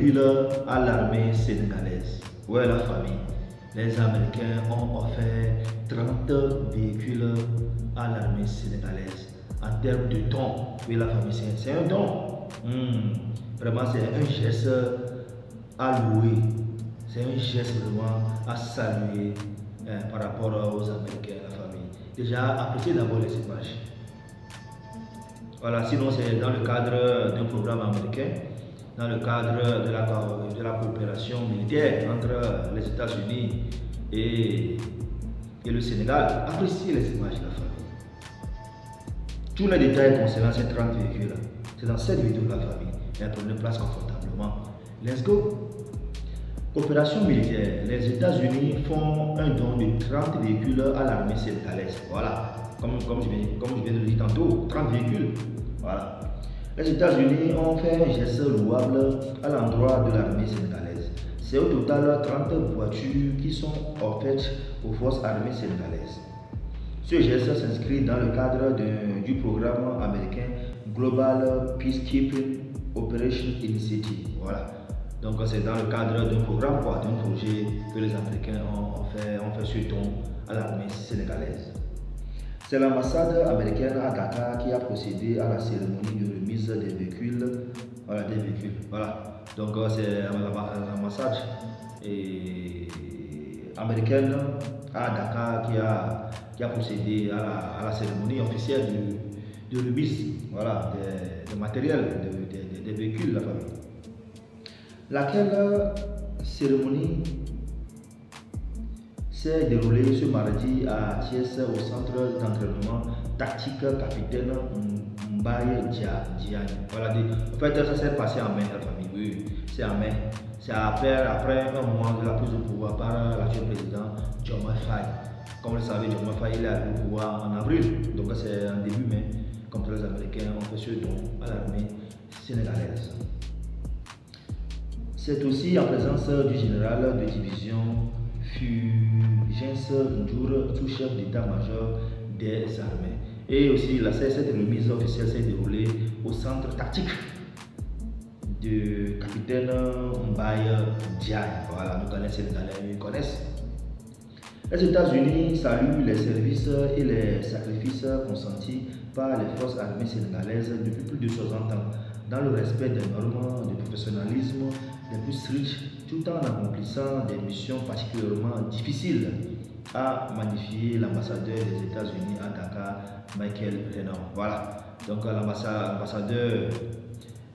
véhicules à l'armée sénégalaise. Ouais, la famille. Les Américains ont offert 30 véhicules à l'armée sénégalaise. En termes de don, oui, la famille, c'est un don. Vraiment, c'est un geste à louer. C'est un geste vraiment à saluer par rapport aux Américains, la famille. Déjà, appréciez d'abord les images. Voilà, sinon c'est dans le cadre d'un programme américain, dans le cadre de la coopération militaire entre les États-Unis et le Sénégal. Appréciez les images de la famille. Tous les détails concernant ces 30 véhicules, c'est dans cette vidéo de la famille. Et prenez place confortablement. Let's go! Coopération militaire. Les États-Unis font un don de 30 véhicules à l'armée sénégalaise. Voilà. Comme je viens de le dire tantôt, 30 véhicules. Voilà. Les États-Unis ont fait un geste louable à l'endroit de l'armée sénégalaise. C'est au total 30 voitures qui sont offertes aux forces armées sénégalaises. Ce geste s'inscrit dans le cadre du programme américain Global Peacekeeping Operation Initiative. Voilà. Donc c'est dans le cadre d'un programme, d'un projet que les Américains ont fait ce don à l'armée sénégalaise. C'est l'ambassade américaine à Dakar qui a procédé à la cérémonie de remise des véhicules. Voilà. Donc c'est l'ambassade américaine à Dakar qui a procédé à la cérémonie officielle de remise, voilà, des matériels, des véhicules de la famille. Laquelle cérémonie s'est déroulée ce mardi à Thiès au centre d'entraînement tactique capitaine Mbaye Diagne. Voilà, en fait ça s'est passé en mai, la famille, oui, c'est en mai. C'est après un mois de la prise de pouvoir par l'actuel président Diomaye Faye. Comme vous le savez, Diomaye Faye il est arrivé au pouvoir en avril, donc c'est en début mai, comme les Américains ont fait ce don à l'armée sénégalaise. C'est aussi en présence du général de division Fulgence Ndour, sous-chef d'état-major des armées. Et aussi, cette remise officielle s'est déroulée au centre tactique du capitaine Mbaye Diagne. Voilà, nous connaissons les Sénégalais, ils connaissent. Les États-Unis saluent les services et les sacrifices consentis par les forces armées sénégalaises depuis plus de 60 ans, dans le respect des normes de professionnalisme les plus strictes, tout en accomplissant des missions particulièrement difficiles, a magnifié l'ambassadeur des États-Unis à Dakar, Michael Renner. Voilà, donc l'ambassadeur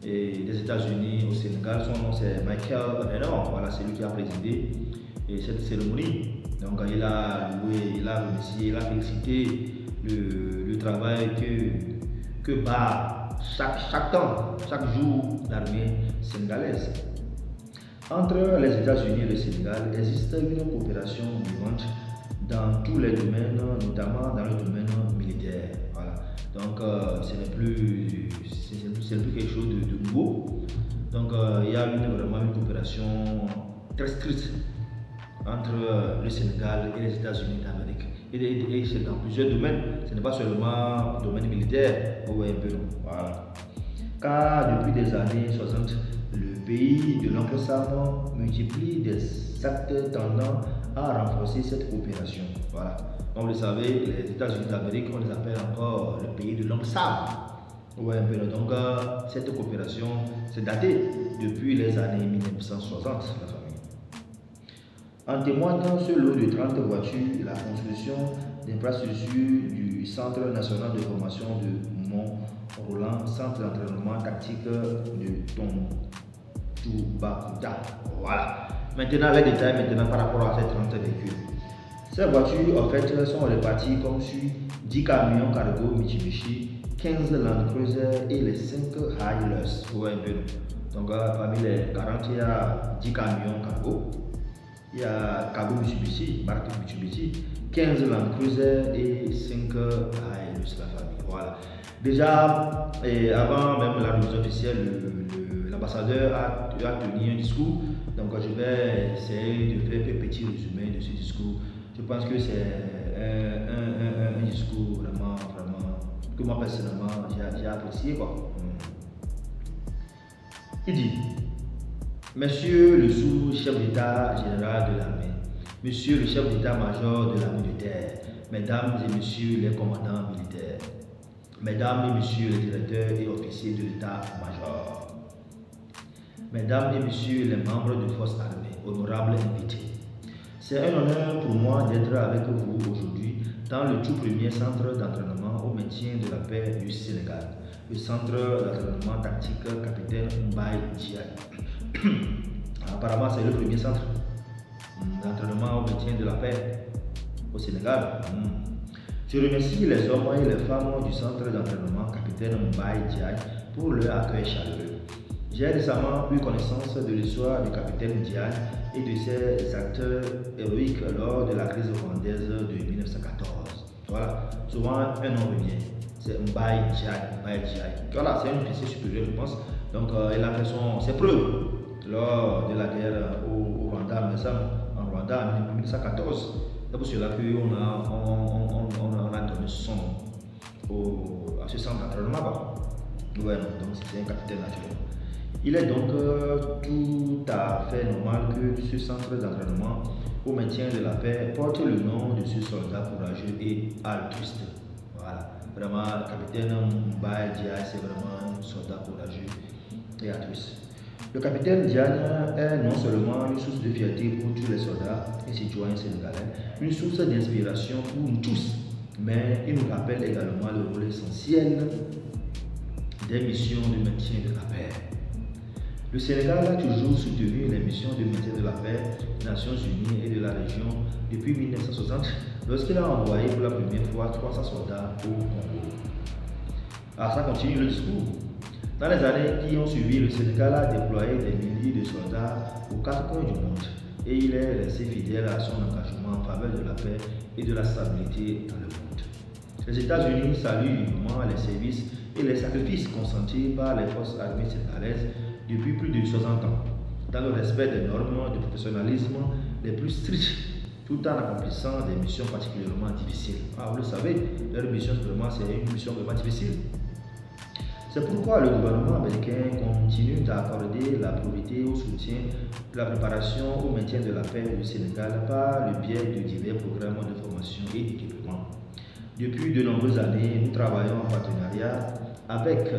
des États-Unis au Sénégal, son nom c'est Michael Renner. Voilà, c'est lui qui a présidé cette cérémonie. Donc il a loué, il a remercié, il a félicité le travail que bat chaque jour l'armée sénégalaise. Entre les États-Unis et le Sénégal existe une coopération vivante dans tous les domaines, notamment dans le domaine militaire. Voilà. Donc ce n'est plus quelque chose de nouveau. Donc il y a vraiment une coopération très stricte entre le Sénégal et les États-Unis d'Amérique. Et c'est dans plusieurs domaines. Ce n'est pas seulement le domaine militaire. Voilà. Car depuis des années 60, le pays de l'oncle Sam multiplie des actes tendant à renforcer cette coopération. Voilà. Comme vous le savez, les États-Unis d'Amérique, on les appelle encore le pays de l'oncle Sam. Donc cette coopération s'est datée depuis les années 1960, la famille. En témoignant ce lot de 30 voitures, la construction d'infrastructures du Centre national de formation de Mont-Roland, centre d'entraînement tactique de Toubacouta. Voilà. Maintenant, les détails par rapport à ces 30 véhicules. Ces voitures, en fait, sont réparties comme suit: 10 camions cargo Mitsubishi, 15 Land Cruiser et les 5 Hilux. Donc, parmi les 40, il y a 10 camions cargo. Il y a cargo Mitsubishi, marque Mitsubishi, 15 Land Cruiser et 5 Hilux, la famille. Voilà. Déjà, avant même la remise officielle, l'ambassadeur a tenu un discours. Donc, je vais essayer de faire un petit résumé de ce discours. Je pense que c'est un discours vraiment que moi personnellement j'ai apprécié, quoi. Il dit: Monsieur le sous-chef d'État général de l'armée, Monsieur le chef d'État-major de l'armée de terre, Mesdames et Messieurs les commandants militaires, Mesdames et Messieurs les directeurs et officiers de l'État-major, Mesdames et Messieurs les membres de forces armées, honorables invités, c'est un honneur pour moi d'être avec vous aujourd'hui dans le tout premier centre d'entraînement au maintien de la paix du Sénégal, le centre d'entraînement tactique Capitaine Mbaye Diagne. Apparemment, c'est le premier centre d'entraînement au maintien de la paix au Sénégal. Je remercie les hommes et les femmes du centre d'entraînement Capitaine Mbaye Diagne pour leur accueil chaleureux. J'ai récemment eu connaissance de l'histoire du capitaine Diagne et de ses actes héroïques lors de la crise rwandaise de 1914. Voilà, souvent un nom revient, c'est Mbaye Diagne. Voilà, c'est un officier supérieur, je pense. Donc, il a fait ses preuves lors de la guerre au Rwanda, mais ça, en Rwanda en 1914. C'est pour cela qu'on a donné son nom à ce centre d'entraînement. Ouais, donc c'est un capitaine naturel. Il est donc tout à fait normal que ce centre d'entraînement au maintien de la paix porte le nom de ce soldat courageux et altruiste. Voilà, vraiment, le capitaine Mbaye Diagne, c'est vraiment un soldat courageux et altruiste. Le capitaine Diagne est non seulement une source de fierté pour tous les soldats et citoyens sénégalais, une source d'inspiration pour nous tous, mais il nous rappelle également le rôle essentiel des missions de maintien de la paix. Le Sénégal a toujours soutenu les missions de maintien de la paix des Nations Unies et de la région depuis 1960, lorsqu'il a envoyé pour la première fois 300 soldats au Congo. Alors ça continue le discours. Dans les années qui ont suivi, le Sénégal a déployé des milliers de soldats aux 4 coins du monde et il est resté fidèle à son engagement en faveur de la paix et de la stabilité dans le monde. Les États-Unis saluent vivement les services et les sacrifices consentis par les forces armées sénégalaises depuis plus de 60 ans, dans le respect des normes de professionnalisme les plus strictes, tout en accomplissant des missions particulièrement difficiles. Vous le savez, leur mission c'est une mission vraiment difficile. C'est pourquoi le gouvernement américain continue d'accorder la priorité au soutien de la préparation au maintien de la paix du Sénégal par le biais de divers programmes de formation et d'équipement. Depuis de nombreuses années, nous travaillons en partenariat avec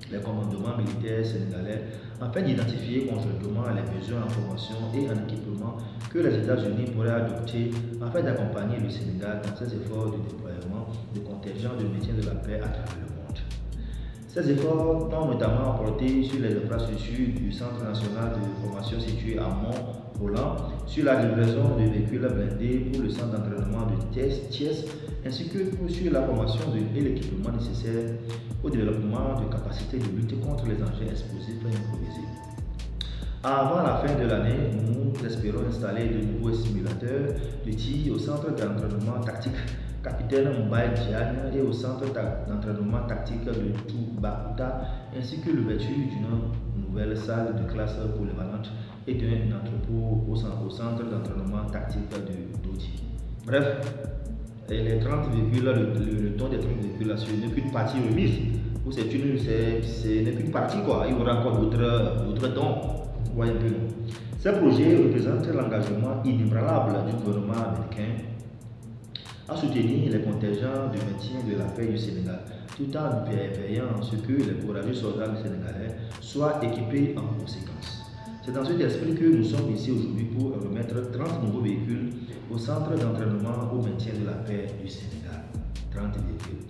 les commandements militaires sénégalais afin d'identifier conjointement les besoins en formation et en équipement que les États-Unis pourraient adopter afin d'accompagner le Sénégal dans ses efforts de déploiement de contingents de maintien de la paix à travers le monde. Ces efforts ont notamment porté sur les infrastructures du Centre national de formation situé à Mont-Roland, sur la livraison de véhicules blindés pour le centre d'entraînement de Thiès, ainsi que sur la formation et l'équipement nécessaire au développement de capacités de lutte contre les engins explosifs et improvisés. Avant la fin de l'année, nous espérons installer de nouveaux simulateurs de tir au centre d'entraînement tactique Capitaine Mbaye Diagne et au centre d'entraînement tactique de Toubacouta, ainsi que l'ouverture d'une nouvelle salle de classe polyvalente et d'un entrepôt au centre d'entraînement tactique de Dodi. Bref, les 30 véhicules, le don des 30 véhicules, ce n'est qu'une partie remise. Ce n'est qu'une partie, quoi. Il y aura encore d'autres dons. Vous voyez un peu. Ces projets représentent l'engagement inébranlable du gouvernement américain à soutenir les contingents de maintien de la paix du Sénégal, tout en veillant à ce que les courageux soldats sénégalais soient équipés en conséquence. C'est dans cet esprit que nous sommes ici aujourd'hui pour remettre 30 nouveaux véhicules au centre d'entraînement au maintien de la paix du Sénégal. 30 véhicules.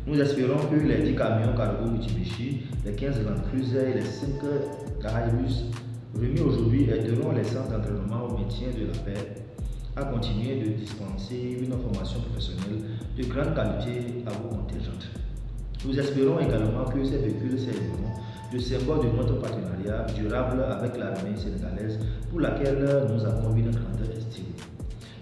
Nous espérons que les 10 camions cargo Mitsubishi, les 15 Land Cruiser et les 5 Hilux remis aujourd'hui aideront les centres d'entraînement au maintien de la paix à continuer de dispenser une formation professionnelle de grande qualité à vos contingents. Nous espérons également que ces véhicules serviront de symbole de notre partenariat durable avec l'armée sénégalaise pour laquelle nous avons une grande estime.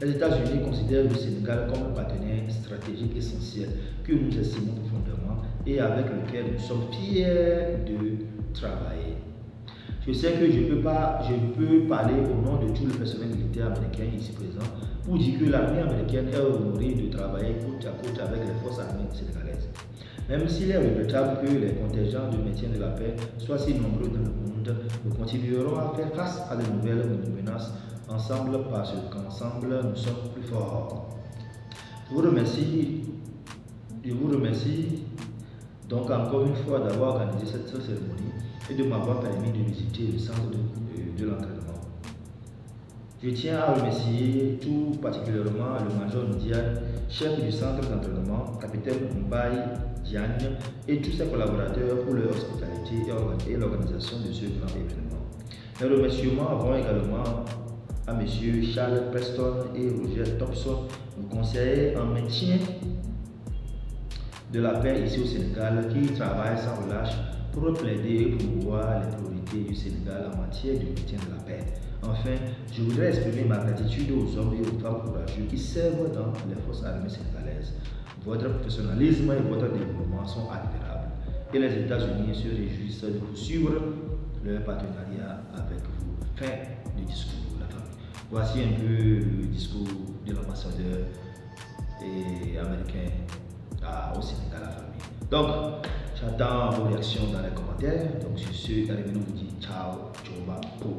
Les États-Unis considèrent le Sénégal comme un partenaire stratégique essentiel que nous estimons profondément et avec lequel nous sommes fiers de travailler. Je sais que je peux parler au nom de tout le personnel militaire américain ici présent pour dire que l'armée américaine est honorée de travailler côte à côte avec les forces armées sénégalaises. Même s'il est regrettable que les contingents de maintien de la paix soient si nombreux dans le monde, nous continuerons à faire face à de nouvelles menaces ensemble parce qu'ensemble nous sommes plus forts. Je vous remercie donc encore une fois d'avoir organisé cette cérémonie et de m'avoir permis de visiter le centre de l'entraînement. Je tiens à remercier tout particulièrement le major Ndiaye, chef du centre d'entraînement, capitaine Mbaye Diagne et tous ses collaborateurs pour leur hospitalité et l'organisation de ce grand événement. Les remerciements vont également à M. Charles Preston et Roger Thompson, nos conseillers en maintien de la paix ici au Sénégal, qui travaillent sans relâche pour plaider et promouvoir les priorités du Sénégal en matière de maintien de la paix. Enfin, je voudrais exprimer ma gratitude aux hommes et aux femmes courageux qui servent dans les forces armées sénégalaises. Votre professionnalisme et votre développement sont admirables et les États-Unis se réjouissent de poursuivre leur partenariat avec vous. Fin du discours de la famille. Voici un peu le discours de l'ambassadeur américain au Sénégal, la famille. Donc, j'attends vos réactions dans les commentaires. Donc, sur ce, Karimeno vous dit ciao, Choba, po.